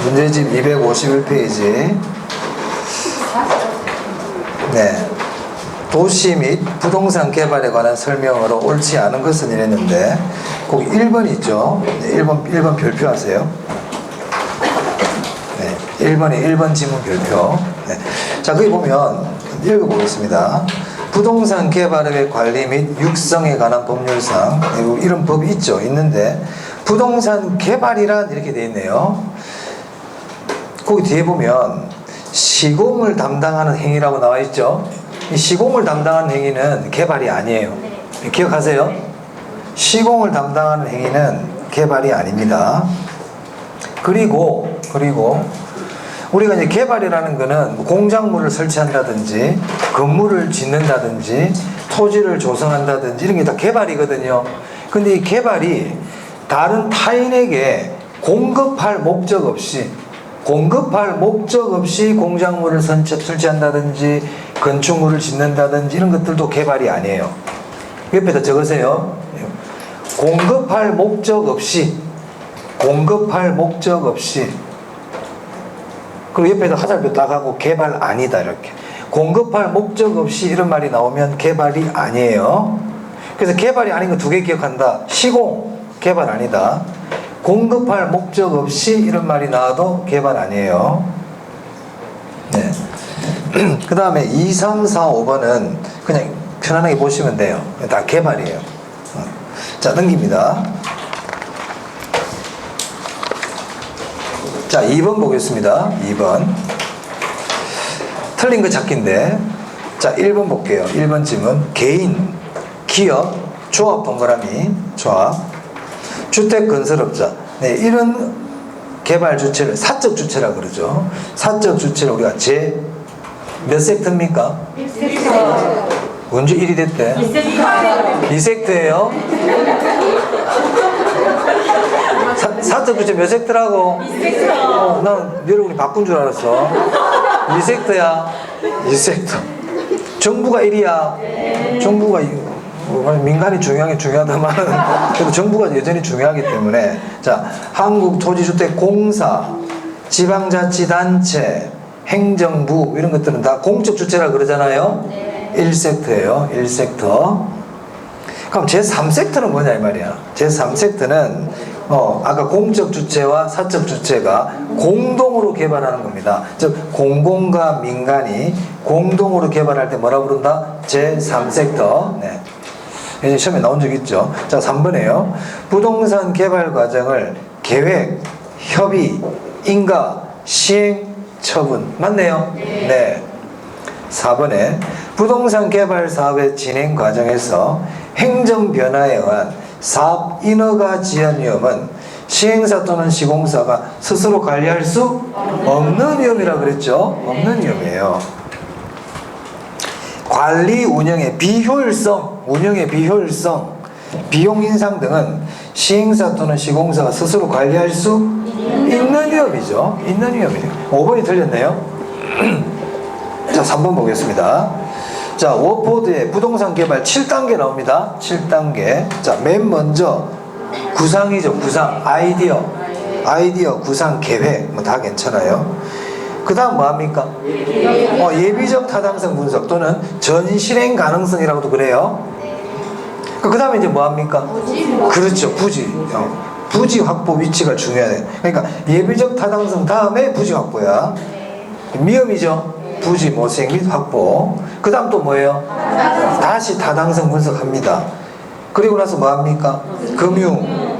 문제집 251페이지. 네. 도시 및 부동산 개발에 관한 설명으로 옳지 않은 것은 이랬는데, 거기 1번 있죠? 네, 1번 별표하세요. 네, 1번 지문 별표. 네. 자, 거기 보면, 읽어보겠습니다. 부동산 개발의 관리 및 육성에 관한 법률상, 이런 법이 있죠? 있는데, 부동산 개발이란 이렇게 되어 있네요. 거기 뒤에 보면, 시공을 담당하는 행위라고 나와 있죠? 이 시공을 담당하는 행위는 개발이 아니에요. 기억하세요? 시공을 담당하는 행위는 개발이 아닙니다. 그리고 우리가 이제 개발이라는 거는 공작물을 설치한다든지 건물을 짓는다든지 토지를 조성한다든지 이런 게 다 개발이거든요. 근데 이 개발이 다른 타인에게 공급할 목적 없이 공작물을 설치한다든지 건축물을 짓는다든지 이런 것들도 개발이 아니에요. 옆에다 적으세요. 공급할 목적 없이 그리고 옆에다 화살표 딱 하고 개발 아니다 이렇게. 공급할 목적 없이 이런 말이 나오면 개발이 아니에요. 그래서 개발이 아닌 거 두 개 기억한다. 시공 개발 아니다. 공급할 목적 없이 이런 말이 나와도 개발 아니에요. 네. 그 다음에 2, 3, 4, 5번은 그냥 편안하게 보시면 돼요. 다 개발이에요. 자, 넘깁니다. 자, 2번 보겠습니다. 2번. 틀린 거 찾기인데. 자, 1번 볼게요. 1번 질문. 개인, 기업, 조합 동그라미, 조합. 주택건설업자. 네, 이런 개발 주체를 사적 주체라 그러죠. 사적 주체를 우리가 몇 섹터입니까? 1섹터. 언제 1이 됐대? 2섹터예요? 사적 주체 몇 섹터라고? 2섹터. 난 여러분이 바꾼 줄 알았어. 2섹터야? 2섹터. 정부가 1이야? 네. 정부가 민간이 중요하다만 그래도 정부가 여전히 중요하기 때문에. 자, 한국토지주택공사, 지방자치단체, 행정부 이런 것들은 다 공적 주체라 그러잖아요. 네. 1섹터예요. 1섹터. 그럼 제3섹터는 뭐냐 이 말이야. 제3섹터는 아까 공적 주체와 사적 주체가 공동으로 개발하는 겁니다. 즉 공공과 민간이 공동으로 개발할 때 뭐라 부른다? 제3섹터. 네. 이제 시험에 나온 적 있죠. 자, 3번에요. 부동산 개발 과정을 계획, 협의, 인가, 시행, 처분. 맞네요? 네. 4번에 부동산 개발 사업의 진행 과정에서 행정 변화에 의한 사업 인허가 지연 위험은 시행사 또는 시공사가 스스로 관리할 수 없는 위험이라 그랬죠. 없는 위험이에요. 관리 운영의 비효율성, 비용 인상 등은 시행사 또는 시공사가 스스로 관리할 수 있는 위험이죠. 있는 위험이에요. 5번이 틀렸네요. 자, 3번 보겠습니다. 자, 워포드의 부동산 개발 7단계 나옵니다. 7단계. 자, 맨 먼저 구상이죠. 구상. 아이디어, 구상, 계획. 뭐 다 괜찮아요. 그 다음 뭐 합니까? 예비적 타당성 분석 또는 전실행 가능성이라고도 그래요. 그 다음에 이제 뭐 합니까? 그렇죠. 부지 확보 위치가 중요해요. 그러니까 예비적 타당성 다음에 부지 확보야. 위험이죠. 부지 모색 및 확보. 그 다음 또 뭐예요? 다시 타당성 분석합니다. 그리고 나서 뭐 합니까? 금융.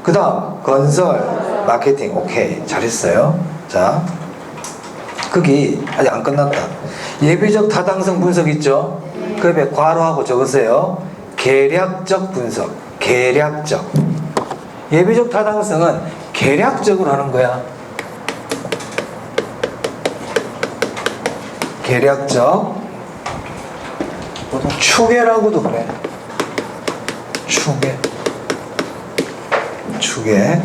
그 다음 건설, 마케팅. 오케이, 잘했어요. 자, 거기 아직 안 끝났다. 예비적 타당성 분석 있죠? 그 옆에 괄호하고 적으세요. 계략적 분석. 계략적. 예비적 타당성은 계략적으로 하는 거야. 계략적. 보통 추계라고도 그래. 추계.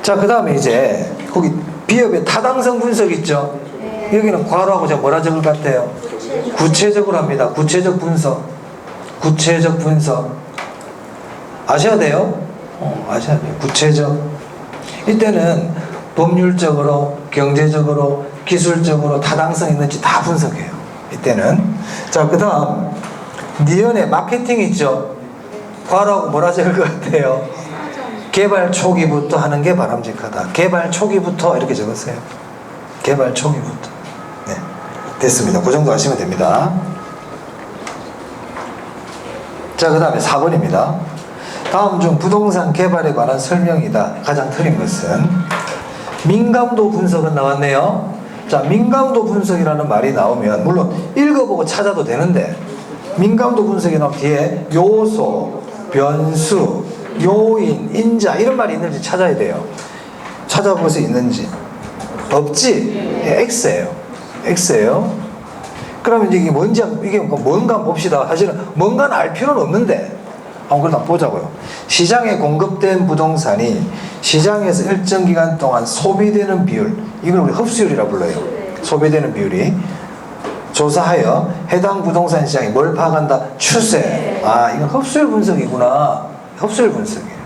자, 그 다음에 이제 거기 비협의 타당성 분석 있죠? 여기는 괄호하고 제가 뭐라 적을 것 같아요? 구체적으로 합니다. 구체적 분석. 아셔야 돼요? 아셔야 돼요. 구체적. 이때는 법률적으로, 경제적으로, 기술적으로 타당성 있는지 다 분석해요. 이때는. 자, 그 다음 니은의 마케팅 있죠. 과라고 뭐라 적을 것 같아요? 개발 초기부터 하는 게 바람직하다. 개발 초기부터 이렇게 적었어요. 개발 초기부터. 네, 됐습니다. 그 정도 하시면 됩니다. 자, 그 다음에 4번입니다. 다음 중 부동산 개발에 관한 설명이다. 가장 틀린 것은 민감도 분석은 나왔네요. 자, 민감도 분석이라는 말이 나오면 물론 읽어보고 찾아도 되는데 민감도 분석이 나오면 뒤에 요소, 변수, 요인, 인자 이런 말이 있는지 찾아야 돼요. 찾아보세요. 있는지. 없지? 예, X예요. X예요. 그러면 이게 뭔지, 이게 뭔가 한번 봅시다. 사실은 뭔가는 알 필요는 없는데 한번 그래도 보자고요. 시장에 공급된 부동산이 시장에서 일정 기간 동안 소비되는 비율, 이걸 우리 흡수율이라고 불러요. 소비되는 비율이 조사하여 해당 부동산 시장이 뭘 파악한다? 추세. 아, 이건 흡수율 분석이구나. 흡수율 분석이에요.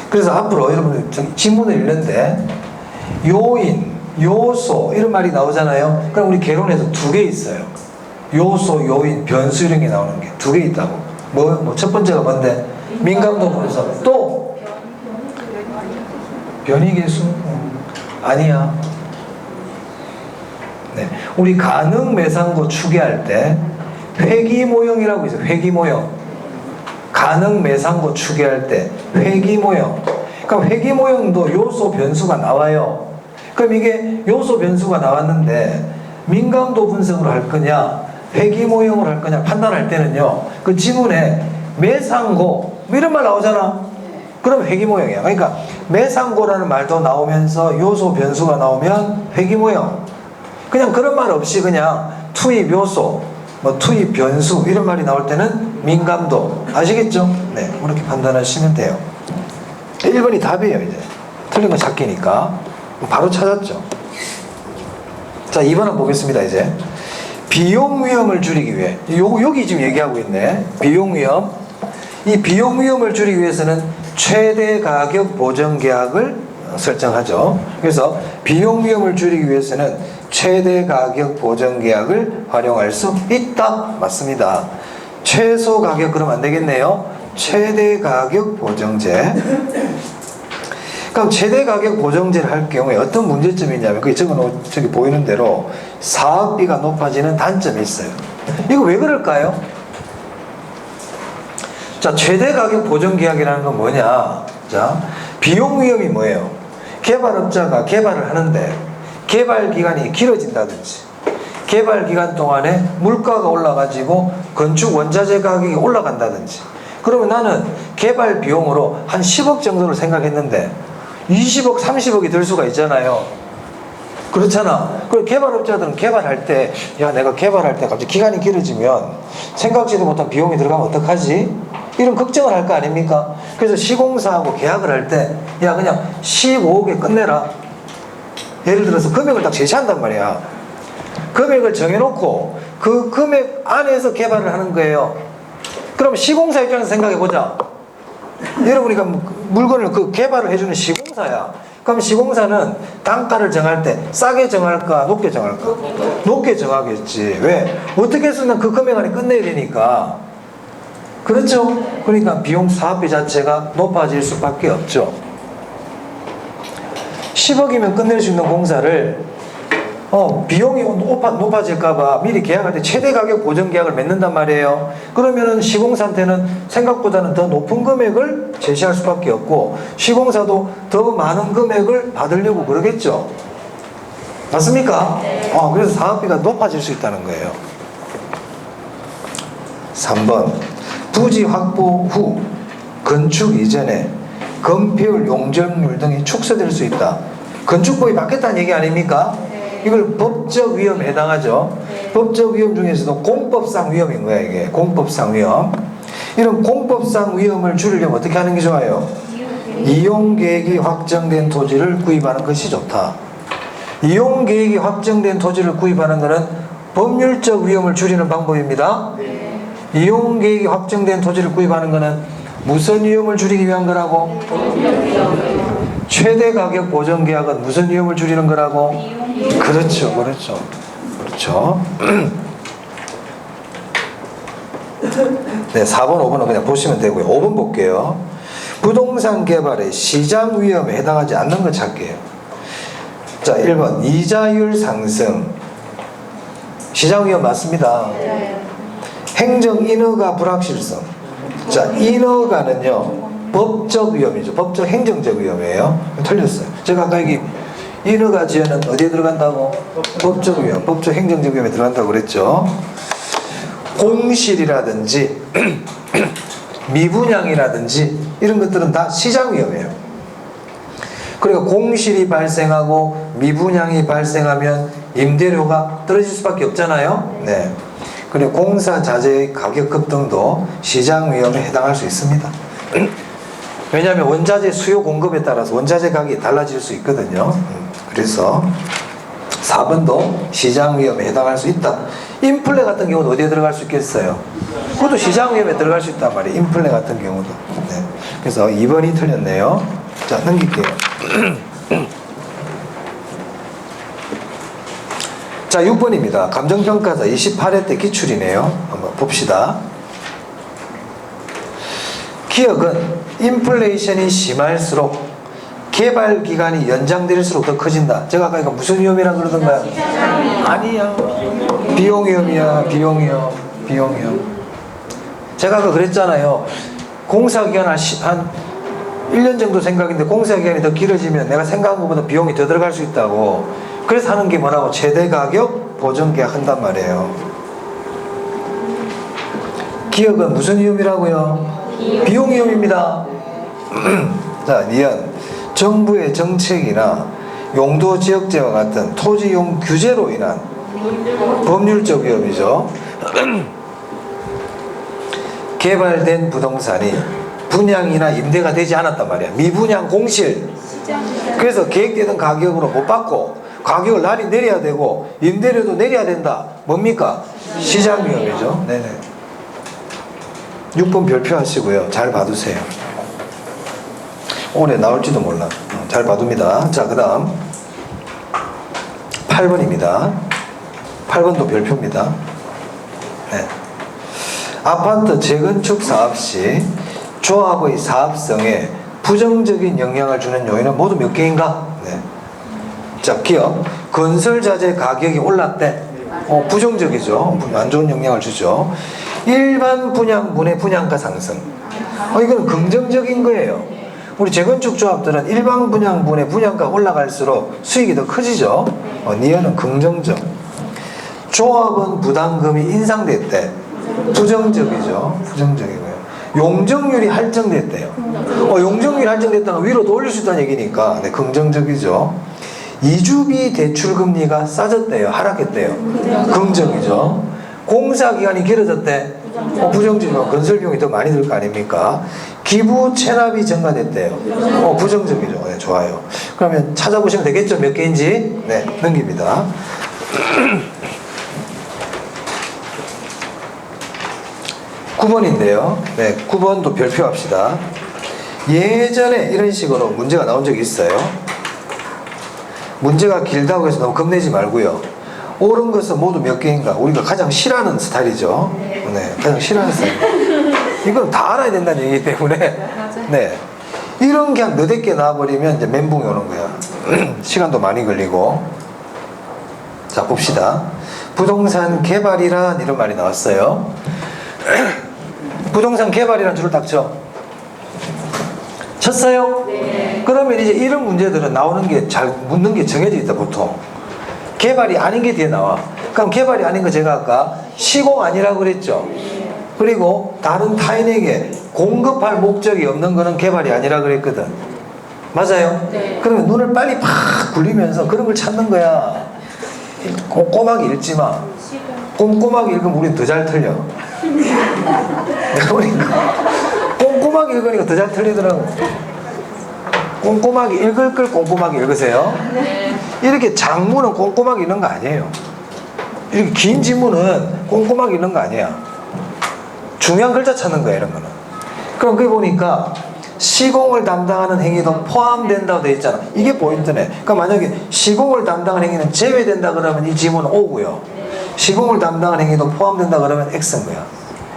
그래서 앞으로 여러분 지문을 읽는데 요인, 요소 이런 말이 나오잖아요. 그럼 우리 개론에서 두 개 있어요. 요소, 요인, 변수 이런 게 나오는 게 두 개 있다고. 뭐 첫 번째가 뭔데? 민감도 분석. 또 변이계수? 아니야. 네, 우리 가능 매상고 추계할 때 회귀모형이라고 있어요. 회귀모형. 가능 매상고 추계할 때 회귀모형. 그럼 회귀모형도 요소 변수가 나와요. 그럼 이게 요소 변수가 나왔는데 민감도 분석으로 할 거냐 회귀모형으로 할 거냐 판단할 때는요, 그 지문에 매상고 이런 말 나오잖아. 그럼 회귀모형이야. 그러니까 매상고라는 말도 나오면서 요소 변수가 나오면 회귀모형. 그냥 그런 말 없이 그냥 투입 요소, 뭐 투입 변수 이런 말이 나올 때는 민감도. 아시겠죠? 네, 그렇게 판단하시면 돼요. 1번이 답이에요. 이제 틀린 거 찾기니까 바로 찾았죠. 자, 2번 한번 보겠습니다. 이제 비용 위험을 줄이기 위해, 여기 지금 얘기하고 있네. 비용 위험. 이 비용 위험을 줄이기 위해서는 최대 가격 보정 계약을 설정하죠. 그래서 비용 위험을 줄이기 위해서는 최대 가격 보정 계약을 활용할 수 있다. 맞습니다. 최소 가격 그러면 안 되겠네요. 최대 가격 보정제. 그럼 최대 가격 보정제를 할 경우에 어떤 문제점이 있냐면, 그게 저기 보이는 대로 사업비가 높아지는 단점이 있어요. 이거 왜 그럴까요? 자, 최대 가격 보정 계약이라는 건 뭐냐? 자, 비용 위험이 뭐예요? 개발업자가 개발을 하는데 개발 기간이 길어진다든지 개발 기간 동안에 물가가 올라가지고 건축 원자재 가격이 올라간다든지, 그러면 나는 개발 비용으로 한 10억 정도를 생각했는데 20억, 30억이 들 수가 있잖아요. 그렇잖아. 그리고 개발업자들은 개발할 때, 야, 내가 개발할 때 갑자기 기간이 길어지면 생각지도 못한 비용이 들어가면 어떡하지? 이런 걱정을 할 거 아닙니까? 그래서 시공사하고 계약을 할 때, 야, 그냥 15억에 끝내라. 예를 들어서 금액을 딱 제시한단 말이야. 금액을 정해놓고 그 금액 안에서 개발을 하는 거예요. 그럼 시공사 입장에서 생각해보자. 여러분이 물건을 그 개발을 해주는 시공사야. 그럼 시공사는 단가를 정할 때 싸게 정할까 높게 정할까? 높게 정하겠지. 왜? 어떻게 해서는 그 금액 안에 끝내야 되니까. 그렇죠? 그러니까 비용 사업비 자체가 높아질 수밖에 없죠. 10억이면 끝낼 수 있는 공사를 비용이 높아질까봐 미리 계약할 때 최대 가격 보정 계약을 맺는단 말이에요. 그러면은 시공사한테는 생각보다는 더 높은 금액을 제시할 수밖에 없고, 시공사도 더 많은 금액을 받으려고 그러겠죠. 맞습니까? 네. 그래서 사업비가 높아질 수 있다는 거예요. 3번. 부지 확보 후 건축 이전에 건폐율, 용적률 등이 축소될 수 있다. 건축법이 바뀌었다는 얘기 아닙니까? 이걸 법적 위험에 해당하죠. 법적 위험 중에서도 공법상 위험인 거야, 이게. 공법상 위험. 이런 공법상 위험을 줄이려면 어떻게 하는 게 좋아요? 이용 계획이 확정된 토지를 구입하는 것이 좋다. 이용 계획이 확정된 토지를 구입하는 것은 법률적 위험을 줄이는 방법입니다. 이용 계획이 확정된 토지를 구입하는 것은 무슨 위험을 줄이기 위한 거라고? 최대 가격 보전 계약은 무슨 위험을 줄이는 거라고? 그렇죠, 그렇죠, 그렇죠. 네, 4번, 5번은 그냥 보시면 되고요. 5번 볼게요. 부동산 개발의 시장 위험에 해당하지 않는 것 찾기예요. 자, 1번 이자율 상승. 시장 위험 맞습니다. 행정 인허가 불확실성. 자, 인허가는요 법적 위험이죠. 법적 행정적 위험이에요. 틀렸어요. 제가 아까 여기 인허가 지연은 어디에 들어간다고? 법적 위험, 법적 행정적 위험에 들어간다고 그랬죠. 공실이라든지 미분양이라든지 이런 것들은 다 시장 위험이에요. 그러니까 공실이 발생하고 미분양이 발생하면 임대료가 떨어질 수밖에 없잖아요. 네. 그리고 공사 자재의 가격 급등도 시장 위험에 해당할 수 있습니다. 왜냐하면 원자재 수요 공급에 따라서 원자재 가격이 달라질 수 있거든요. 그래서 4번도 시장 위험에 해당할 수 있다. 인플레 같은 경우는 어디에 들어갈 수 있겠어요? 그것도 시장 위험에 들어갈 수 있단 말이에요. 인플레 같은 경우도. 네. 그래서 2번이 틀렸네요. 자, 넘길게요. 자, 6번입니다. 감정평가사 28회 때 기출이네요. 한번 봅시다. 기업은 인플레이션이 심할수록 개발 기간이 연장될수록 더 커진다. 제가 아까 이거 무슨 위험이라 그러던가요? 아니야. 비용 위험이야. 비용 위험. 비용 위험. 제가 아까 그랬잖아요. 공사 기간 한 1년 정도 생각인데 공사 기간이 더 길어지면 내가 생각한 것보다 비용이 더 들어갈 수 있다고. 그래서 하는 게 뭐라고? 최대 가격 보전 계약 한단 말이에요. 기업은 무슨 위험이라고요? 비용 위험입니다. 자, 니은 정부의 정책이나 용도 지역제와 같은 토지용 규제로 인한 법률적 위험이죠. 개발된 부동산이 분양이나 임대가 되지 않았단 말이야. 미분양 공실. 그래서 계획되던 가격으로 못 받고 가격을 날이 내려야 되고 임대료도 내려야 된다. 뭡니까? 시장 위험이죠. 네네. 6번 별표 하시고요. 잘 봐두세요. 오늘 나올지도 몰라. 잘 봐둡니다. 자, 그 다음 8번입니다. 8번도 별표입니다. 네. 아파트 재건축 사업 시 조합의 사업성에 부정적인 영향을 주는 요인은 모두 몇 개인가? 네. 자, 기업 건설자재 가격이 올랐대. 부정적이죠. 안 좋은 영향을 주죠. 일반 분양분의 분양가 상승. 이건 긍정적인 거예요. 우리 재건축 조합들은 일반 분양분의 분양가 올라갈수록 수익이 더 커지죠. 니은은 긍정적. 조합은 부담금이 인상됐대. 부정적이죠. 부정적이고요. 용적률이 할증됐대요. 용적률이 할증됐다면 위로 더 올릴 수 있다는 얘기니까 네, 긍정적이죠. 이주비 대출금리가 싸졌대요. 하락했대요. 긍정이죠. 공사기간이 길어졌대. 부정적이고 건설비용이 더 많이 들 거 아닙니까? 기부 체납이 증가됐대요. 부정적이죠. 네, 좋아요. 그러면 찾아보시면 되겠죠. 몇 개인지. 네, 넘깁니다. 9번인데요. 네, 9번도 별표합시다. 예전에 이런 식으로 문제가 나온 적이 있어요. 문제가 길다고 해서 너무 겁내지 말고요. 옳은 것은 모두 몇 개인가? 우리가 가장 싫어하는 스타일이죠. 네, 가장 싫어하는 스타일. 이건 다 알아야 된다는 얘기이기 때문에. 네. 이런 게 한 너댓 개 나와버리면 이제 멘붕이 오는 거야. 시간도 많이 걸리고. 자, 봅시다. 부동산 개발이란 이런 말이 나왔어요. 부동산 개발이란 줄을 딱 쳐. 쳤어요? 네. 그러면 이제 이런 문제들은 나오는 게 잘 묻는 게 정해져 있다, 보통. 개발이 아닌 게 뒤에 나와. 그럼 개발이 아닌 거 제가 아까 시공 아니라고 그랬죠. 그리고 다른 타인에게 공급할 목적이 없는 거는 개발이 아니라 그랬거든. 맞아요? 네. 그러면 눈을 빨리 팍 굴리면서 그런 걸 찾는 거야. 꼼꼼하게 읽지 마. 꼼꼼하게 읽으면 우린 더 잘 틀려. 그러니까 꼼꼼하게 읽으니까 더 잘 틀리더라고. 꼼꼼하게 읽을 걸 꼼꼼하게 읽으세요. 네. 이렇게 장문은 꼼꼼하게 읽는 거 아니에요. 이렇게 긴 지문은 꼼꼼하게 읽는 거 아니야. 중요한 글자 찾는 거야, 이런 거는. 그럼 거기 보니까 시공을 담당하는 행위도 포함된다고 되어 있잖아. 이게 포인트네. 그러니까 만약에 시공을 담당하는 행위는 제외된다 그러면 이 지문은 O고요. 시공을 담당하는 행위도 포함된다 그러면 X인 거야.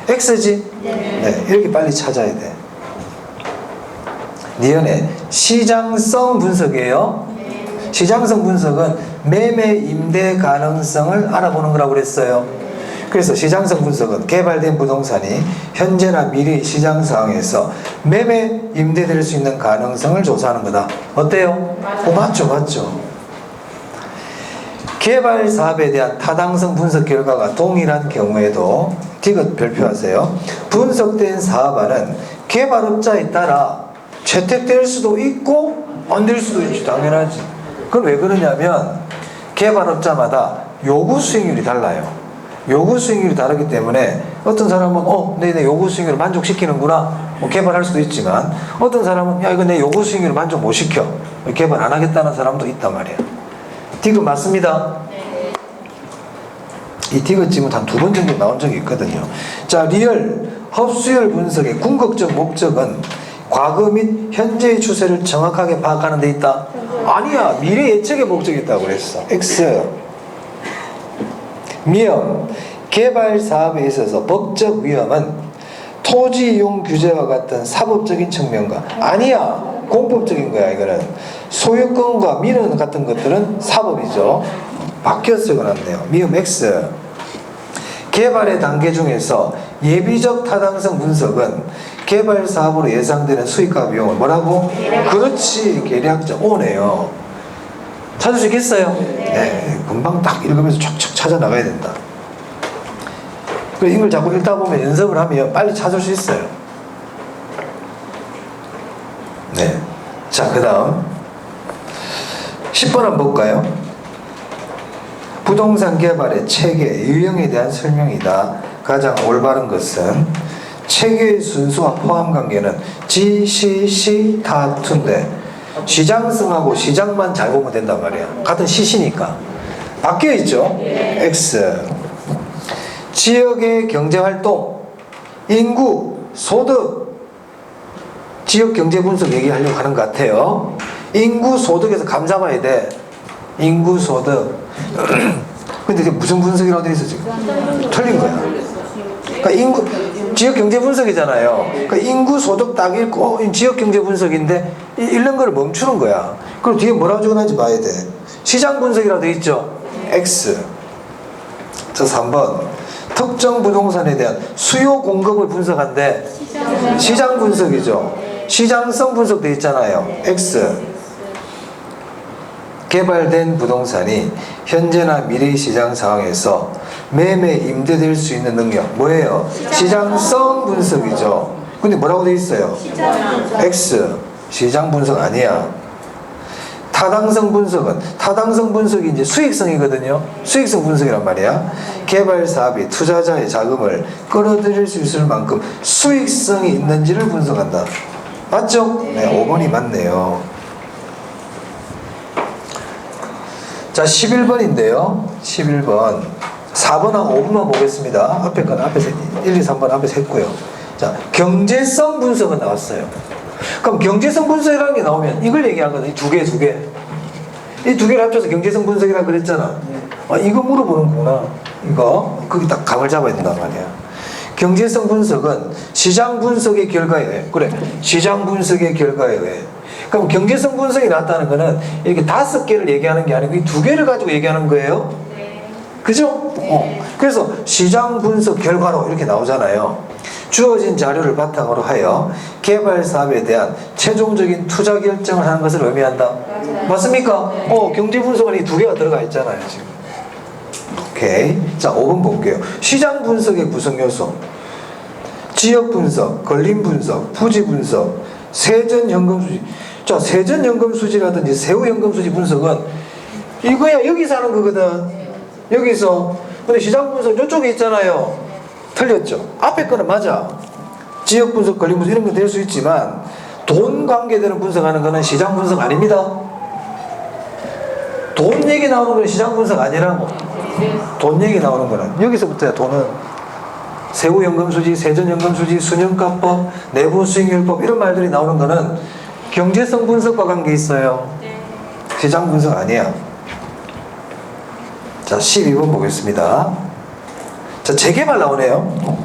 X지? 네. 이렇게 빨리 찾아야 돼. 니은의 시장성 분석이에요. 시장성 분석은 매매 임대 가능성을 알아보는 거라고 그랬어요. 그래서 시장성 분석은 개발된 부동산이 현재나 미래 시장 상황에서 매매 임대될 수 있는 가능성을 조사하는 거다. 어때요? 맞죠. 개발 사업에 대한 타당성 분석 결과가 동일한 경우에도 디귿 별표하세요. 분석된 사업안은 개발업자에 따라 채택될 수도 있고 안 될 수도 있지. 당연하지. 그건 왜 그러냐면 개발업자마다 요구 수익률이 달라요. 요구 수익률이 다르기 때문에 어떤 사람은 내 요구 수익률을 만족시키는구나 개발할 수도 있지만, 어떤 사람은 야 이거 내 요구 수익률을 만족 못 시켜 개발 안 하겠다는 사람도 있단 말이야. 디귿 맞습니다. 이 디귿 지문 한 2번 정도 나온 적이 있거든요. 자, 리얼 흡수율 분석의 궁극적 목적은 과거 및 현재의 추세를 정확하게 파악하는 데 있다. 아니야, 미래 예측의 목적이 있다고 그랬어. X. 위험, 개발 사업에 있어서 법적 위험은 토지 이용 규제와 같은 사법적인 측면과, 아니야, 공법적인 거야. 이거는 소유권과 민원 같은 것들은 사법이죠. 바뀌어 쓰고났네요. 미음 X. 개발의 단계 중에서 예비적 타당성 분석은 개발 사업으로 예상되는 수익과 비용을 뭐라고? 그렇지, 계략적 O네요. 찾을 수 있겠어요? 네, 금방 딱 읽으면서 촥촥 찾아 나가야 된다. 이걸 자꾸 읽다 보면 연습을 하면 빨리 찾을 수 있어요. 네. 자, 그 다음 10번 한번 볼까요? 부동산 개발의 체계, 유형에 대한 설명이다. 가장 올바른 것은 체계의 순수와 포함 관계는 GCC 다투인데 시장성하고 시장만 잘 보면 된단 말이야. 같은 시시니까. 바뀌어 있죠? X. 지역의 경제활동, 인구, 소득, 지역 경제 분석 얘기하려고 하는 것 같아요. 인구, 소득에서 감 잡아야 돼. 인구, 소득. 근데 이게 무슨 분석이라고 돼 있어 지금? 틀린 거야. 그러니까 인구, 지역 경제 분석이잖아요. 그러니까 인구, 소득 딱 읽고 지역 경제 분석인데 읽는 걸 멈추는 거야. 그럼 뒤에 뭐라고 적어놨는지 봐야 돼. 시장 분석이라고 돼 있죠? X. 자, 3번. 특정 부동산에 대한 수요 공급을 분석한데 시장 분석이죠. 시장성 분석돼 있잖아요. X. 개발된 부동산이 현재나 미래 시장 상황에서 매매 임대될 수 있는 능력 뭐예요? 시장성 분석이죠. 근데 뭐라고 돼 있어요? X. 시장 분석 아니야. 타당성 분석은, 타당성 분석이 이제 수익성이거든요. 수익성 분석이란 말이야. 개발 사업이 투자자의 자금을 끌어들일 수 있을 만큼 수익성이 있는지를 분석한다. 맞죠? 네, 5번이 맞네요. 자, 11번인데요. 11번. 4번하고 5번만 보겠습니다. 앞에 건 앞에서 1, 2, 3번 앞에서 했고요. 자, 경제성 분석은 나왔어요. 그럼 경제성 분석이라는 게 나오면 이걸 얘기하거든요. 두 개. 이 두 개를 합쳐서 경제성 분석이라고 그랬잖아. 이거 물어보는구나. 이거. 거기 딱 감을 잡아야 된단 말이야. 경제성 분석은 시장 분석의 결과에 의해. 그래. 시장 분석의 결과에 의해. 그럼 경제성 분석이 나왔다는 거는 이렇게 5개를 얘기하는 게 아니고 이 2개를 가지고 얘기하는 거예요. 그죠? 그래서 시장 분석 결과로 이렇게 나오잖아요. 주어진 자료를 바탕으로 하여 개발 사업에 대한 최종적인 투자 결정을 하는 것을 의미한다. 맞습니까? 경제 분석은 이 2개가 들어가 있잖아요, 지금. 오케이. 자, 5번 볼게요. 시장 분석의 구성 요소. 지역 분석, 걸림 분석, 부지 분석, 세전 현금 수지. 자, 세전 현금 수지라든지 세후 현금 수지 분석은 이거야, 여기서 하는 거거든. 여기서. 근데 시장 분석 이쪽에 있잖아요. 틀렸죠. 앞에 거는 맞아. 지역 분석, 걸림 분석 이런 거 될 수 있지만 돈 관계되는 분석하는 거는 시장 분석 아닙니다. 돈 얘기 나오는 거는 시장 분석 아니라고. 돈 얘기 나오는 거는 여기서부터야 돈은. 세후연금수지, 세전연금수지, 수년가법, 내부수익률법 이런 말들이 나오는 거는 경제성 분석과 관계 있어요. 시장 분석 아니야. 자, 12번 보겠습니다. 자, 재개발 나오네요.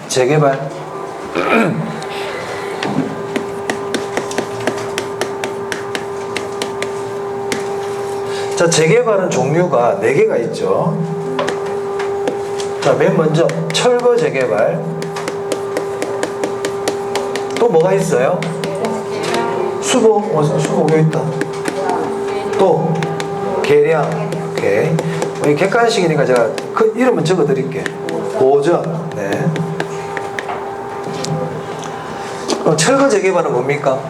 재개발. 자, 재개발은 종류가 4개가 있죠. 자, 맨 먼저 철거 재개발. 또 뭐가 있어요? 수복. 수복 여기 있다. 또 계량. 오케이. 이 객관식이니까 제가 그 이름은 적어 드릴게. 보전. 네. 그럼 철거 재개발은 뭡니까?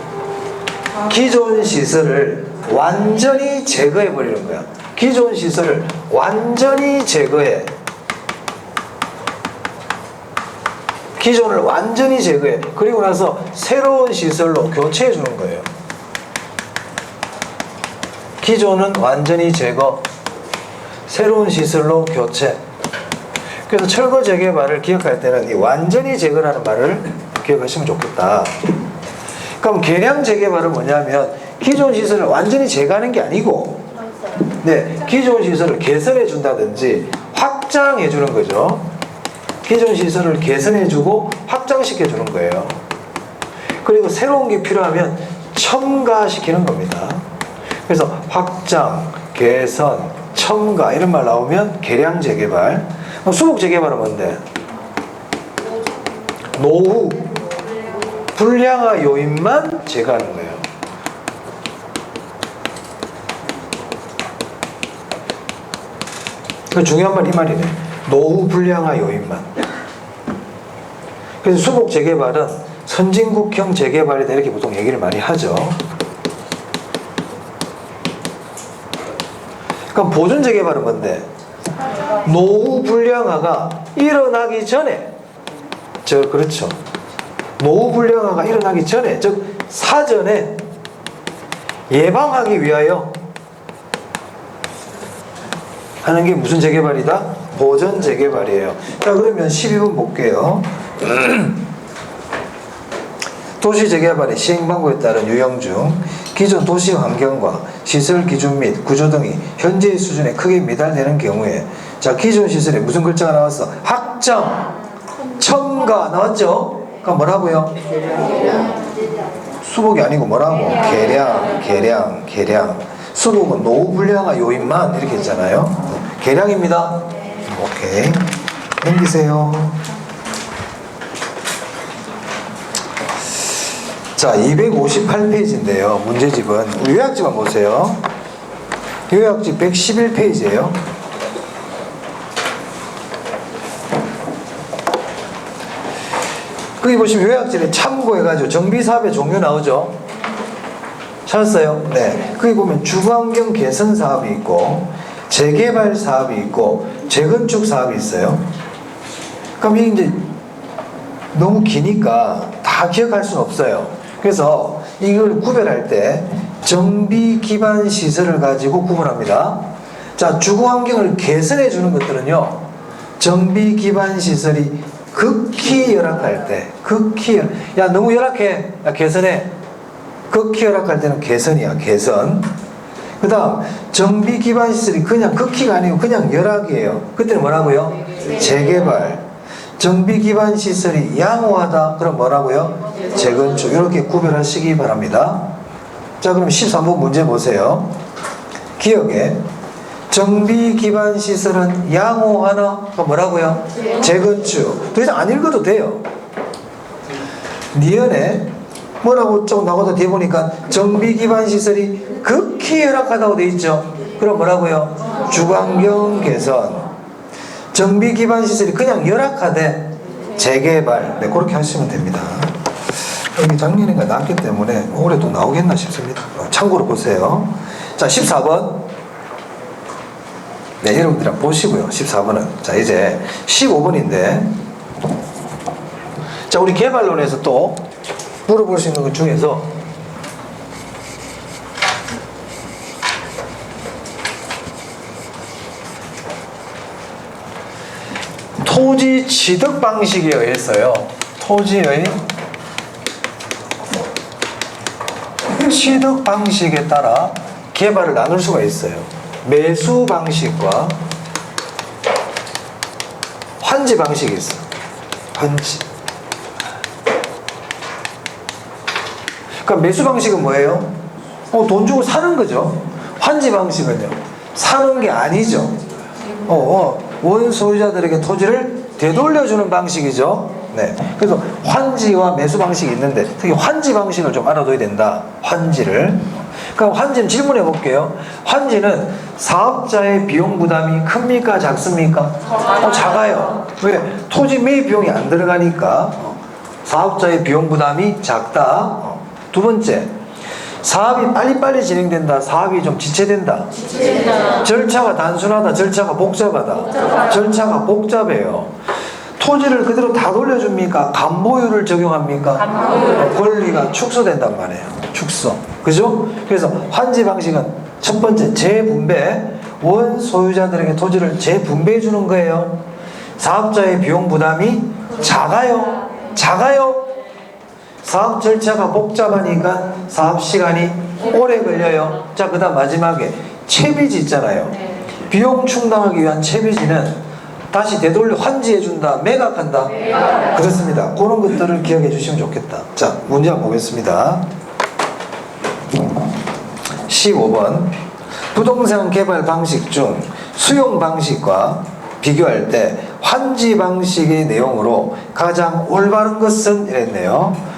기존 시설을 완전히 제거해 버리는 거야. 기존 시설을 완전히 제거해. 기존을 완전히 제거해. 그리고 나서 새로운 시설로 교체해 주는 거예요. 기존은 완전히 제거, 새로운 시설로 교체. 그래서 철거 재개발을 기억할 때는 이 완전히 제거라는 말을 기억하시면 좋겠다. 그럼 계량 재개발은 뭐냐면 기존 시설을 완전히 제거하는 게 아니고, 네, 기존 시설을 개선해 준다든지 확장해 주는 거죠. 기존 시설을 개선해 주고 확장시켜 주는 거예요. 그리고 새로운 게 필요하면 첨가시키는 겁니다. 그래서 확장, 개선, 첨가 이런 말 나오면 계량 재개발. 그럼 수복 재개발은 뭔데? 노후, 불량화 요인만 제거하는 거예요. 그 중요한 말 이 말이네. 노후 불량화 요인만. 그래서 수복 재개발은 선진국형 재개발이다 이렇게 보통 얘기를 많이 하죠. 그럼 보존 재개발은 뭔데? 노후 불량화가 일어나기 전에, 그렇죠. 노후 불량화가 일어나기 전에, 즉 사전에 예방하기 위하여 하는 게 무슨 재개발이다? 보전 재개발이에요. 자, 그러면 12번 볼게요. 도시 재개발의 시행 방법에 따른 유형 중 기존 도시 환경과 시설 기준 및 구조 등이 현재의 수준에 크게 미달되는 경우에, 자, 기존 시설에 무슨 글자가 나왔어? 확장, 첨가 나왔죠? 그럼 뭐라고요? 수복이 아니고 뭐라고? 계량. 수복은 노후 불량화 요인만 이렇게 했잖아요. 계량입니다. 오케이. 넘기세요. 자, 258페이지인데요. 문제집은 우리 요약집만 보세요. 요약집 111페이지예요. 거기 보시면 요약집에 참고해가지고 정비사업의 종류 나오죠. 찾았어요? 네. 거기 보면 주거환경 개선 사업이 있고 재개발 사업이 있고 재건축 사업이 있어요. 그럼 이게 이제 너무 기니까 다 기억할 수는 없어요. 그래서 이걸 구별할 때 정비 기반 시설을 가지고 구분합니다. 자, 주거환경을 개선해 주는 것들은요, 정비 기반 시설이 극히 열악할 때, 야, 너무 열악해, 야, 개선해. 극히 열악할 때는 개선이야, 개선. 그 다음, 정비 기반 시설이 그냥 극히가 아니고 그냥 열악이에요. 그때는 뭐라고요? 재개발. 정비 기반 시설이 양호하다, 그럼 뭐라고요? 재건축. 이렇게 구별하시기 바랍니다. 자, 그럼 13번 문제 보세요. 기억에 정비 기반 시설은 양호하나? 그럼 뭐라고요? 재건축. 더 이상 안 읽어도 돼요. 니은에 뭐라고 좀 나고도 뒤에 보니까 정비 기반 시설이 극히 열악하다고 돼 있죠. 그럼 뭐라고요? 주거환경 개선. 정비 기반 시설이 그냥 열악하되 재개발. 네, 그렇게 하시면 됩니다. 여기 작년인가 나왔기 때문에 올해도 나오겠나 싶습니다. 참고로 보세요. 자, 14번. 네, 여러분들 보시고요. 14번은. 자, 이제 15번인데, 자, 우리 개발론에서 또 물어볼 수 있는 것 중에서 토지 취득 방식에 의해서요. 토지의 취득 방식에 따라 개발을 나눌 수가 있어요. 매수 방식과 환지 방식이 있어요. 환지. 그러니까 매수 방식은 뭐예요? 돈 주고 사는 거죠. 환지 방식은요. 사는 게 아니죠. 원 소유자들에게 토지를 되돌려주는 방식이죠. 네. 그래서 환지와 매수 방식이 있는데 특히 환지 방식을 좀 알아둬야 된다. 환지를. 그럼 환지는 질문해 볼게요. 환지는 사업자의 비용 부담이 큽니까? 작습니까? 작아요. 왜? 토지 매입 비용이 안 들어가니까 사업자의 비용 부담이 작다. 두 번째, 사업이 빨리빨리 진행된다. 사업이 좀 지체된다. 절차가 단순하다. 절차가 복잡하다. 절차가 복잡해요. 토지를 그대로 다 돌려줍니까? 감보율을 적용합니까? 권리가 축소된단 말이에요. 축소. 그죠? 그래서 환지 방식은 첫 번째 재분배. 원 소유자들에게 토지를 재분배해 주는 거예요. 사업자의 비용 부담이 작아요. 사업 절차가 복잡하니까 사업 시간이 오래 걸려요. 자, 그 다음 마지막에 채비지 있잖아요. 비용 충당하기 위한 채비지는 다시 되돌려 환지해준다, 매각한다. 그렇습니다. 그런 것들을 기억해 주시면 좋겠다. 자, 문제 한번 보겠습니다. 15번. 부동산 개발 방식 중 수용 방식과 비교할 때 환지 방식의 내용으로 가장 올바른 것은 이랬네요.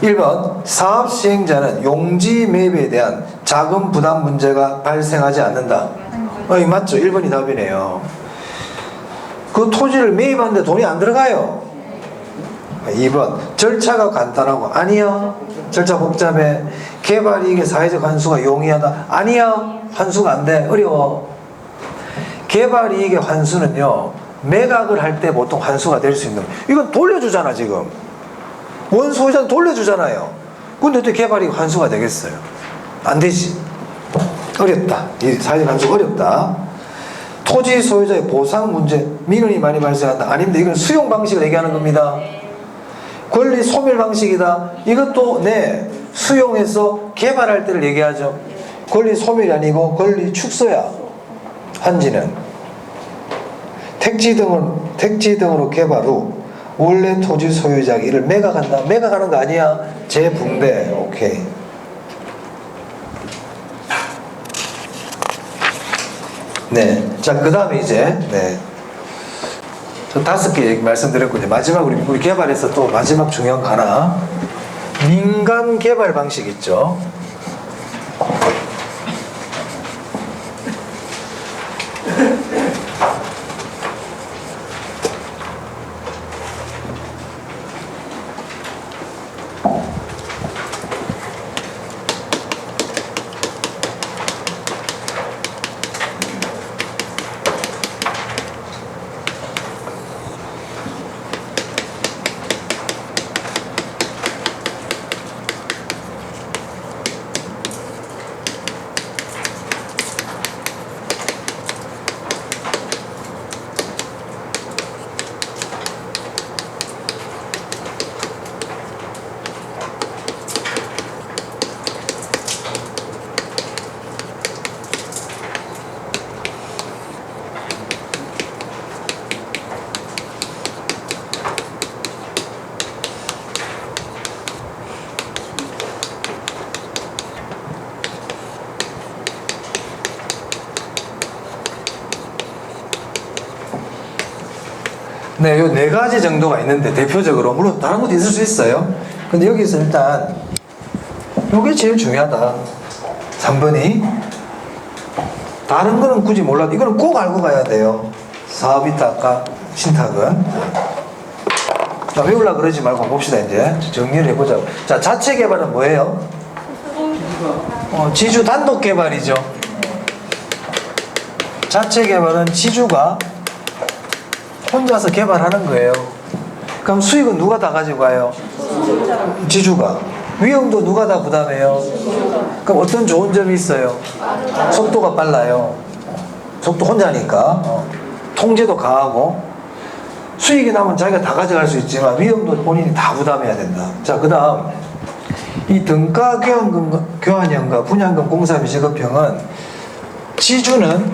1번. 사업 시행자는 용지 매입에 대한 자금 부담 문제가 발생하지 않는다. 맞죠? 1번이 답이네요. 그 토지를 매입하는데 돈이 안 들어가요. 2번. 절차가 간단하고 아니요. 절차 복잡해. 개발이익의 사회적 환수가 용이하다. 아니요. 환수가 안 돼. 어려워. 개발이익의 환수는요, 매각을 할 때 보통 환수가 될 수 있는 거예요. 이건 돌려주잖아. 지금 원소유자는 돌려주잖아요. 근데 어떻게 개발이익 환수가 되겠어요? 안 되지. 어렵다. 이 사회적 환수 어렵다. 토지 소유자의 보상 문제, 민원이 많이 발생한다. 아닙니다. 이건 수용 방식을 얘기하는 겁니다. 권리 소멸 방식이다. 이것도 수용해서 개발할 때를 얘기하죠. 권리 소멸이 아니고 권리 축소야. 환지는 택지 등으로 개발 후 원래 토지 소유자에게 이를 매각한다. 매각하는 거 아니야. 재분배. 오케이. 네. 자, 그 다음에 이제, 저 5개 얘기 말씀드렸고, 이제 마지막 우리 개발에서 또 마지막 중요한 거 하나. 민간 개발 방식 있죠. 네, 요 4가지 정도가 있는데 대표적으로 물론 다른 것도 있을 수 있어요. 근데 여기서 일단 요게 제일 중요하다. 3번이 다른 거는 굳이 몰라도 이거는 꼭 알고 가야 돼요. 사업이탁과 신탁은. 자, 외우려고 그러지 말고 봅시다. 이제 정리를 해보자고. 자, 자체 개발은 뭐예요? 지주 단독 개발이죠. 자체 개발은 지주가 혼자서 개발하는 거예요. 그럼 수익은 누가 다 가지고 가요? 지주가. 위험도 누가 다 부담해요? 그럼 어떤 좋은 점이 있어요? 속도가 빨라요. 속도 혼자니까. 통제도 강하고. 수익이 나면 자기가 다 가져갈 수 있지만 위험도 본인이 다 부담해야 된다. 자, 그 다음 이 등가 교환형과 분양금 공사비 지급형은 지주는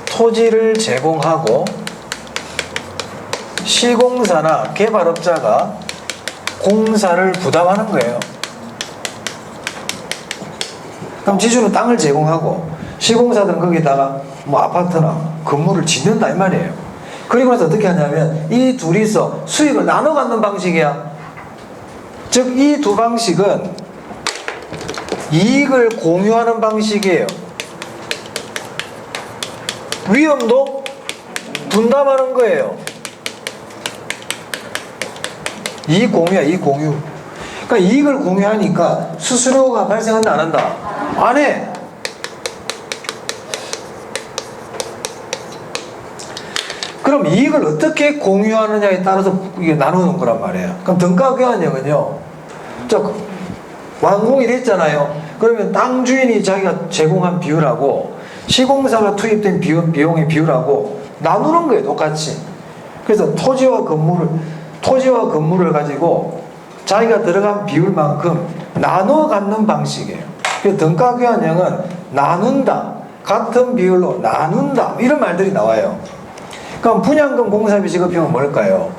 토지를 제공하고 시공사나 개발업자가 공사를 부담하는 거예요. 그럼 지주는 땅을 제공하고 시공사들은 거기다가 뭐 아파트나 건물을 짓는다 이 말이에요. 그리고 나서 어떻게 하냐면 이 둘이서 수익을 나눠 갖는 방식이야. 즉 이 두 방식은 이익을 공유하는 방식이에요. 위험도 분담하는 거예요. 이익 공유야, 이익 공유. 그러니까 이익을 공유하니까 수수료가 발생한다, 안 한다? 안 해. 그럼 이익을 어떻게 공유하느냐에 따라서 이게 나누는 거란 말이에요. 그럼 등가교환형은요, 완공이 됐잖아요. 그러면 땅 주인이 자기가 제공한 비율하고 시공사가 투입된 비용의 비율하고 나누는 거예요, 똑같이. 그래서 토지와 건물을 가지고 자기가 들어간 비율만큼 나눠 갖는 방식이에요. 그래서 등가교환형은 나눈다, 같은 비율로 나눈다, 이런 말들이 나와요. 그럼 분양금 공사비 지급형은 뭘까요?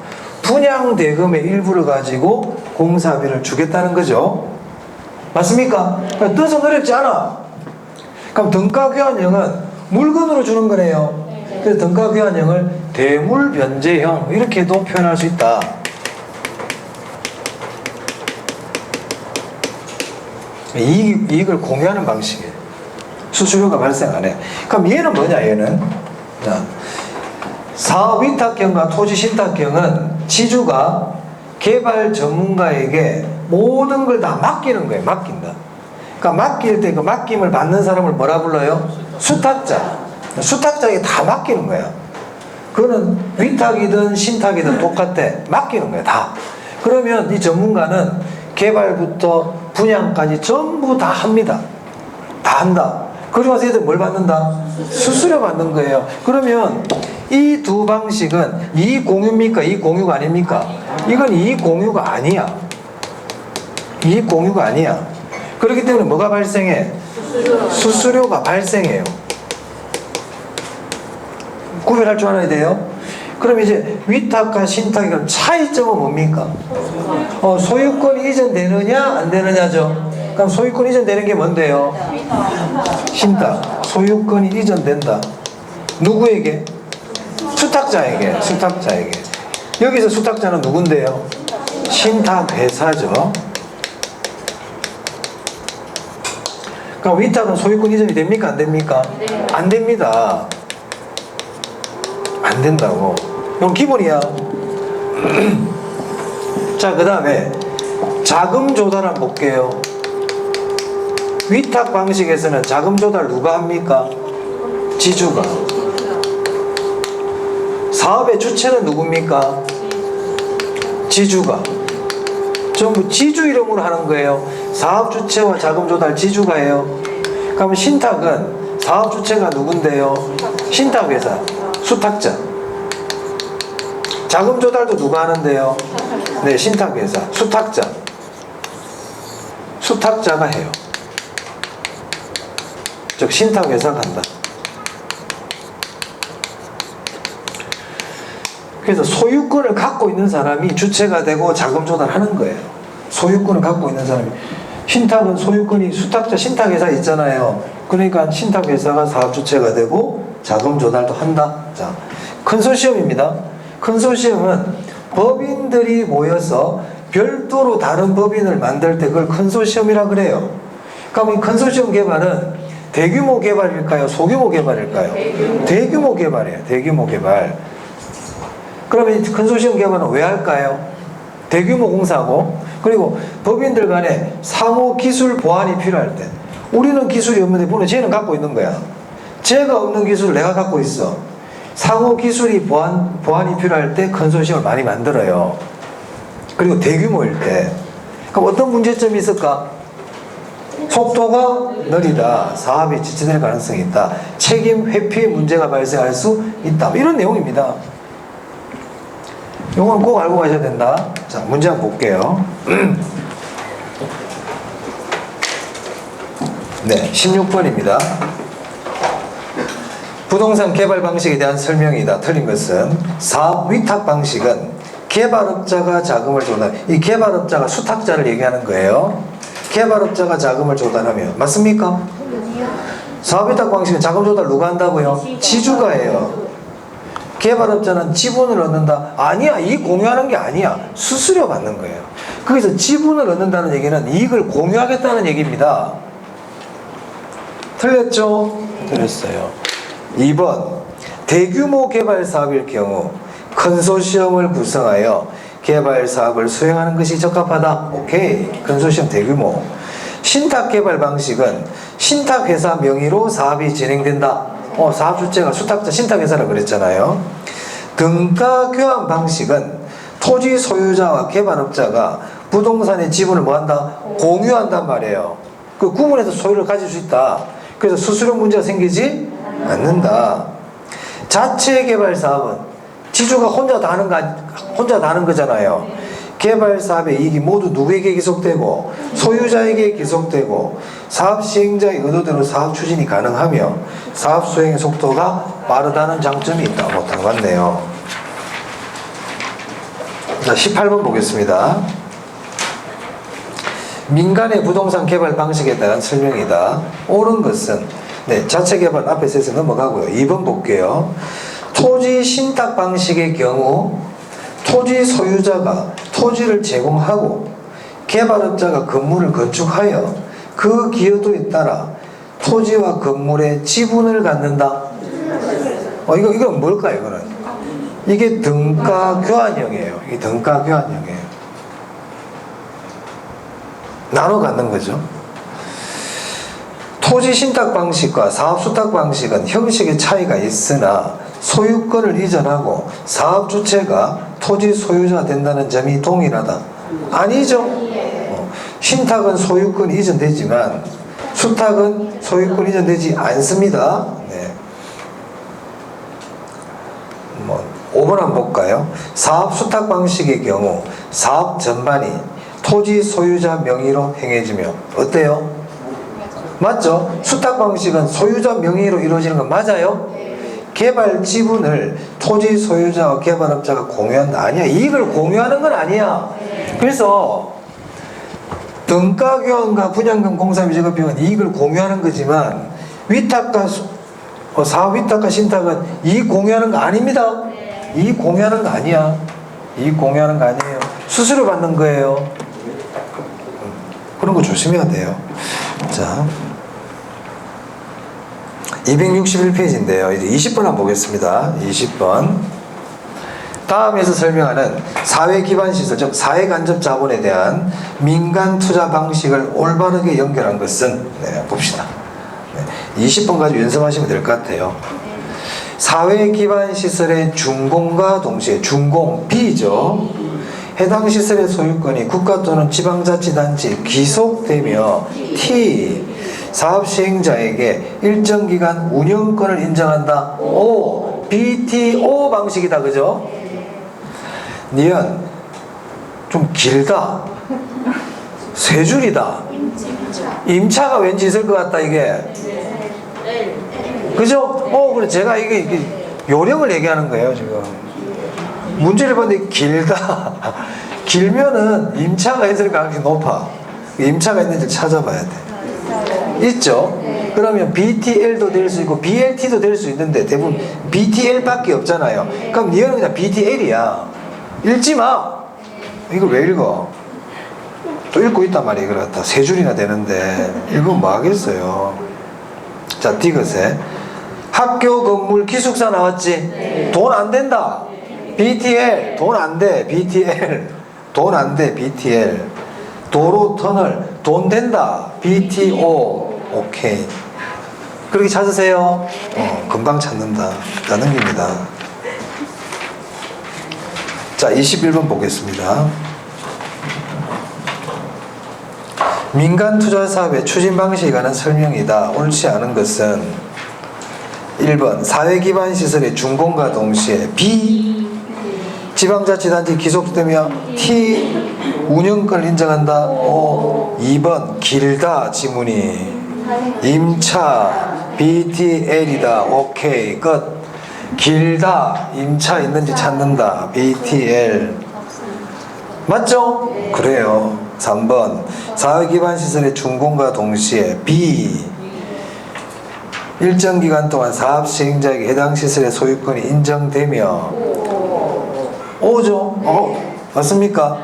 분양 대금의 일부를 가지고 공사비를 주겠다는 거죠. 맞습니까? 뜻은 어렵지 않아. 그럼 등가교환형은 물건으로 주는 거네요. 그래서 등가교환형을 대물변제형 이렇게도 표현할 수 있다. 이익을 공유하는 방식이에요. 수수료가 발생 안 해. 그럼 얘는 뭐냐, 얘는? 자, 사업위탁형과 토지신탁형은 지주가 개발 전문가에게 모든 걸 다 맡기는 거예요. 맡긴다. 그러니까 맡길 때 그 맡김을 받는 사람을 뭐라 불러요? 수탁자. 수탁자에게 다 맡기는 거야. 그거는 위탁이든 신탁이든 똑같아. 맡기는 거야, 다. 그러면 이 전문가는 개발부터 분양까지 전부 다 합니다. 다 한다. 그리고 와서 얘들 뭘 받는다? 수수료 받는 거예요. 그러면 이 두 방식은 이익 공유입니까? 이익 공유가 아닙니까? 이건 이익 공유가 아니야. 이익 공유가 아니야. 그렇기 때문에 뭐가 발생해? 수수료가 발생해요. 구별할 줄 알아야 돼요. 그럼 이제 위탁과 신탁의 차이점은 뭡니까? 소유권이 이전되느냐 안 되느냐죠. 그럼 소유권 이전되는 게 뭔데요? 신탁. 소유권이 이전된다. 누구에게? 수탁자에게. 수탁자에게. 여기서 수탁자는 누군데요? 신탁회사죠. 그럼 위탁은 소유권 이전이 됩니까? 안 됩니까? 안 됩니다. 안 된다고. 이건 기본이야. 자, 그 다음에 자금 조달 한번 볼게요. 위탁 방식에서는 자금 조달 누가 합니까? 지주가. 사업의 주체는 누굽니까? 지주가. 전부 지주 이름으로 하는 거예요. 사업 주체와 자금 조달 지주가 해요. 그러면 신탁은 사업 주체가 누군데요? 신탁회사, 수탁자. 자금 조달도 누가 하는데요? 네, 신탁회사, 수탁자. 수탁자가 해요. 즉 신탁회사가 한다. 그래서 소유권을 갖고 있는 사람이 주체가 되고 자금 조달하는 거예요. 소유권을 갖고 있는 사람이. 신탁은 소유권이 수탁자 신탁회사 있잖아요. 그러니까 신탁회사가 사업 주체가 되고 자금 조달도 한다. 자, 컨소시엄입니다. 컨소시엄은 법인들이 모여서 별도로 다른 법인을 만들 때 그걸 컨소시엄이라 그래요. 그럼 이 컨소시엄 개발은 대규모 개발일까요? 소규모 개발일까요? 대규모 개발이에요. 대규모 개발. 그러면 이 컨소시엄 개발은 왜 할까요? 대규모 공사고, 그리고 법인들 간에 상호 기술 보완이 필요할 때, 우리는 기술이 없는데 물론 쟤는 갖고 있는 거야. 쟤가 없는 기술을 내가 갖고 있어. 상호 기술이 보완이 필요할 때 컨소시엄을 많이 만들어요. 그리고 대규모일 때. 그럼 어떤 문제점이 있을까? 속도가 느리다. 사업이 지체될 가능성이 있다. 책임 회피 문제가 발생할 수 있다. 이런 내용입니다. 이건 꼭 알고 가셔야 된다. 자, 문제 한번 볼게요. 네, 16번입니다. 부동산 개발 방식에 대한 설명이다. 틀린 것은 사업 위탁 방식은 개발업자가 자금을 조달, 이 개발업자가 수탁자를 얘기하는 거예요. 개발업자가 자금을 조달하면 맞습니까? 사업 위탁 방식은 자금 조달 누가 한다고요? 지주가 해요. 개발업자는 지분을 얻는다? 아니야. 이익 공유하는 게 아니야. 수수료 받는 거예요. 거기서 지분을 얻는다는 얘기는 이익을 공유하겠다는 얘기입니다. 틀렸죠? 틀렸어요. 2번 대규모 개발 사업일 경우 컨소시엄을 구성하여 개발 사업을 수행하는 것이 적합하다. 오케이. 컨소시엄 대규모. 신탁 개발 방식은 신탁회사 명의로 사업이 진행된다. 사업 주체가 수탁자 신탁회사라 그랬잖아요. 등가 교환 방식은 토지 소유자와 개발업자가 부동산의 지분을 뭐한다? 공유한단 말이에요. 그 구분해서 소유를 가질 수 있다. 그래서 수수료 문제가 생기지 않는다. 자체 개발 사업은 지주가 혼자 다 하는 거잖아요. 개발 사업의 이익이 모두 누구에게 기속되고 소유자에게 기속되고 사업 시행자의 의도대로 사업 추진이 가능하며 사업 수행의 속도가 빠르다는 장점이 있다. 다 맞네요. 자, 18번 보겠습니다. 민간의 부동산 개발 방식에 대한 설명이다. 옳은 것은 자체 개발 앞에서 해서 넘어가고요. 2번 볼게요. 토지 신탁 방식의 경우 토지 소유자가 토지를 제공하고 개발업자가 건물을 건축하여 그 기여도에 따라 토지와 건물의 지분을 갖는다. 이건 뭘까요? 이거는 이게 등가 교환형이에요. 이게 등가 교환형이에요. 나눠 갖는 거죠. 토지 신탁 방식과 사업 수탁 방식은 형식의 차이가 있으나 소유권을 이전하고 사업 주체가 토지 소유자가 된다는 점이 동일하다. 아니죠. 신탁은 소유권 이전되지만 수탁은 소유권 이전되지 않습니다. 네. 5번 한번 볼까요? 사업 수탁 방식의 경우 사업 전반이 토지 소유자 명의로 행해지며 어때요? 맞죠? 수탁 방식은 소유자 명의로 이루어지는 건 맞아요? 개발 지분을 토지 소유자와 개발업자가 공유한다. 아니야. 이익을 공유하는 건 아니야. 그래서 등가교환과 분양금 공사비 지급 비용은 이익을 공유하는 거지만 위탁과 사업 위탁과 신탁은 이익 공유하는 거 아닙니다. 이익 공유하는 거 아니야. 이익 공유하는 거 아니에요. 수수료 받는 거예요. 그런 거 조심해야 돼요. 자, 261페이지인데요. 이제 20번 한번 보겠습니다. 20번. 다음에서 설명하는 사회 기반 시설, 즉 사회 간접 자본에 대한 민간 투자 방식을 올바르게 연결한 것은 봅시다. 20번 가지고 연습하시면 될 것 같아요. 사회 기반 시설의 준공과 동시에 준공 B죠. 해당 시설의 소유권이 국가 또는 지방자치단체에 귀속되며 T 사업 시행자에게 일정 기간 운영권을 인정한다. O BTO 방식이다. 그죠? 니은 좀 길다. 세 줄이다. 임차가 왠지 있을 것 같다. 이게 그죠? 그래 제가 이게 요령을 얘기하는 거예요. 지금 문제를 봤는데 길다. 길면은 임차가 있을 가능성이 높아. 임차가 있는지 찾아봐야 돼. 있죠? 그러면 BTL도 될 수 있고 BLT도 될 수 있는데 대부분 BTL밖에 없잖아요. 그럼 니은 그냥 BTL이야. 읽지 마. 이걸 왜 읽어? 또 읽고 있단 말이에요. 그렇다. 세 줄이나 되는데 읽으면 뭐 하겠어요. 자, 디귿에 학교 건물 기숙사 나왔지? 돈 안 된다. BTL 돈 안 돼. BTL 돈 안 돼. BTL 도로 터널 돈 된다. BTO 오케이. 그렇게 찾으세요. 금방 찾는다. 가능입니다. 자, 21번 보겠습니다. 민간 투자 사업의 추진 방식에 관한 설명이다. 옳지 않은 것은 1번 사회 기반 시설의 준공과 동시에 B 지방자치단체 기속되며 T 운영권을 인정한다. O. 2번 길다 지문이. 임차 BTL이다. 오케이 끝. 길다 임차 있는지 찾는다. BTL 맞죠? 그래요. 3번 사회기반시설의 준공과 동시에 B 일정 기간 동안 사업 시행자에게 해당 시설의 소유권이 인정되며 O죠? 맞습니까?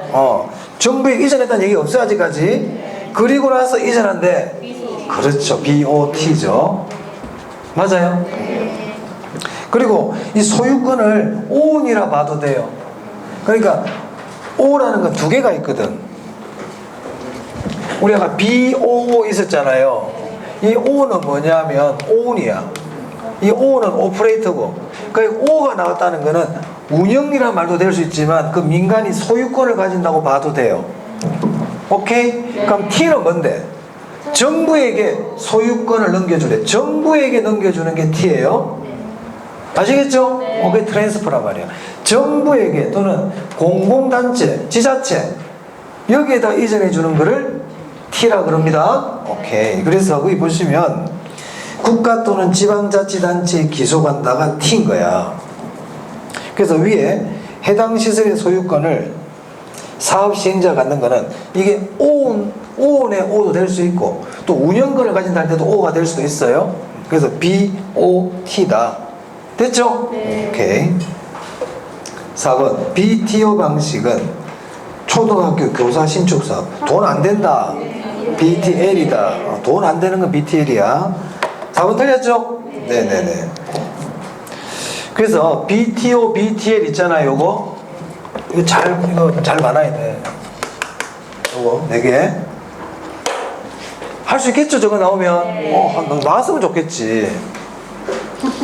정부에 이전했다는 얘기 없어요 아직까지. 그리고 나서 이전한데 그렇죠. BOT죠. 맞아요? 그리고 이 소유권을 own이라 봐도 돼요. 그러니까 O라는 건 두 개가 있거든. 우리 아까 BO 있었잖아요. 이 O는 뭐냐면 own이야. 이 O는 오퍼레이터고, 그 O가 나왔다는 거는 운영이란 말도 될 수 있지만 그 민간이 소유권을 가진다고 봐도 돼요. 오케이? 그럼 T는 뭔데? 정부에게 소유권을 넘겨주래. 정부에게 넘겨주는 게 T예요. 아시겠죠? 그게 트랜스퍼란 말이야. 정부에게 또는 공공단체, 지자체 여기에다 이전해 주는 거를 T라 그럽니다. 오케이. 그래서 거기 보시면 국가 또는 지방자치단체에 기속한다가 T인 거야. 그래서 위에 해당 시설의 소유권을 사업 시행자가 갖는 거는 이게 오온의 O도 될 수 있고 또 운영권을 가진다 할 때도 O가 될 수도 있어요. 그래서 BOT다. 됐죠? 네. 오케이. 4번 BTO 방식은 초등학교 교사 신축 사업. 돈 안 된다. BTL이다. 돈 안 되는 건 BTL이야. 4번 틀렸죠? 네네네. 그래서 BTO, BTL 있잖아요. 이거 잘 많아야 돼. 요거 4개. 할 수 있겠죠? 저거 나오면. 나왔으면 좋겠지.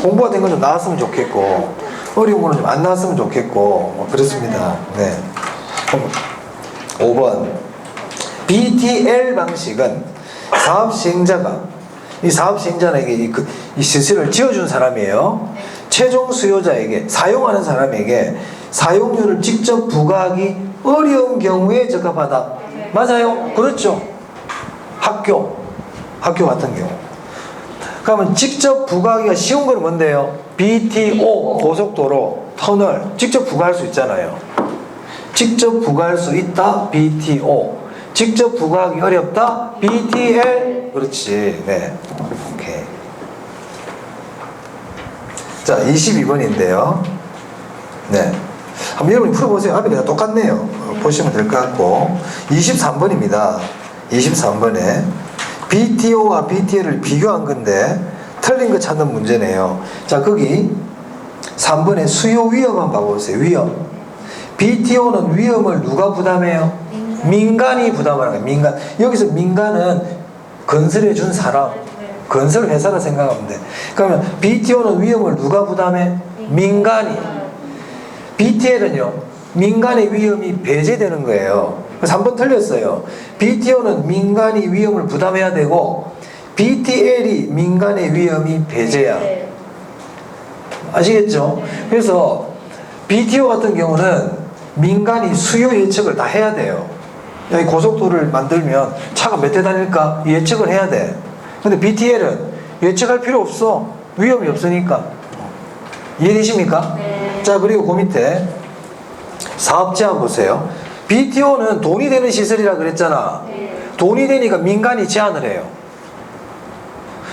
공부가 된 건 좀 나왔으면 좋겠고, 어려운 거는 좀 안 나왔으면 좋겠고, 그렇습니다. 네. 5번. BTL 방식은 사업 시행자가, 이 사업 시행자는 이 시설을 지어준 사람이에요. 최종 수요자에게, 사용하는 사람에게 사용료를 직접 부과하기 어려운 경우에 적합하다. 맞아요? 그렇죠. 학교 같은 경우. 그러면 직접 부과하기가 쉬운 건 뭔데요? BTO, 고속도로, 터널 직접 부과할 수 있잖아요. 직접 부과할 수 있다. BTO. 직접 부과하기 어렵다. BTL. 그렇지. 네. 오케이. 자, 22번인데요. 네. 한번 여러분이 풀어보세요. 앞에 다 똑같네요. 보시면 될 것 같고. 23번입니다. 23번에 BTO와 BTL을 비교한 건데 틀린 거 찾는 문제네요. 자, 거기 3번에 수요 위험 한번 봐보세요. 위험. BTO는 위험을 누가 부담해요? 민간이 부담하는 거예요. 민간. 여기서 민간은 건설해 준 사람, 건설 회사라 생각하면 돼. 그러면 BTO는 위험을 누가 부담해? 민간이. BTL은요, 민간의 위험이 배제되는 거예요. 그래서 3번 틀렸어요. BTO는 민간이 위험을 부담해야 되고 BTL이 민간의 위험이 배제야. 아시겠죠? 그래서 BTO 같은 경우는 민간이 수요 예측을 다 해야 돼요. 여기 고속도로를 만들면 차가 몇 대 다닐까 예측을 해야 돼. 근데 BTL은 예측할 필요 없어. 위험이 없으니까. 이해되십니까? 네. 자, 그리고 그 밑에 사업 제한 보세요. BTO는 돈이 되는 시설이라 그랬잖아. 돈이 되니까 민간이 제한을 해요.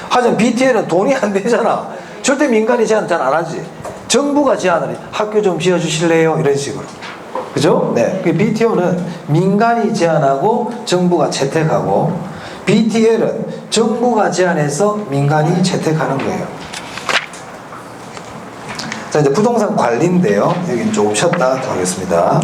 하지만 BTL은 돈이 안 되잖아. 절대 민간이 제한 잘 안 하지. 정부가 제한을 해. 학교 좀 지어주실래요? 이런 식으로. 그죠? 네. BTO는 민간이 제한하고 정부가 채택하고, BTL은 정부가 제한해서 민간이 채택하는 거예요. 자, 이제 부동산 관리인데요. 여기는 조금 쉬었다 하겠습니다.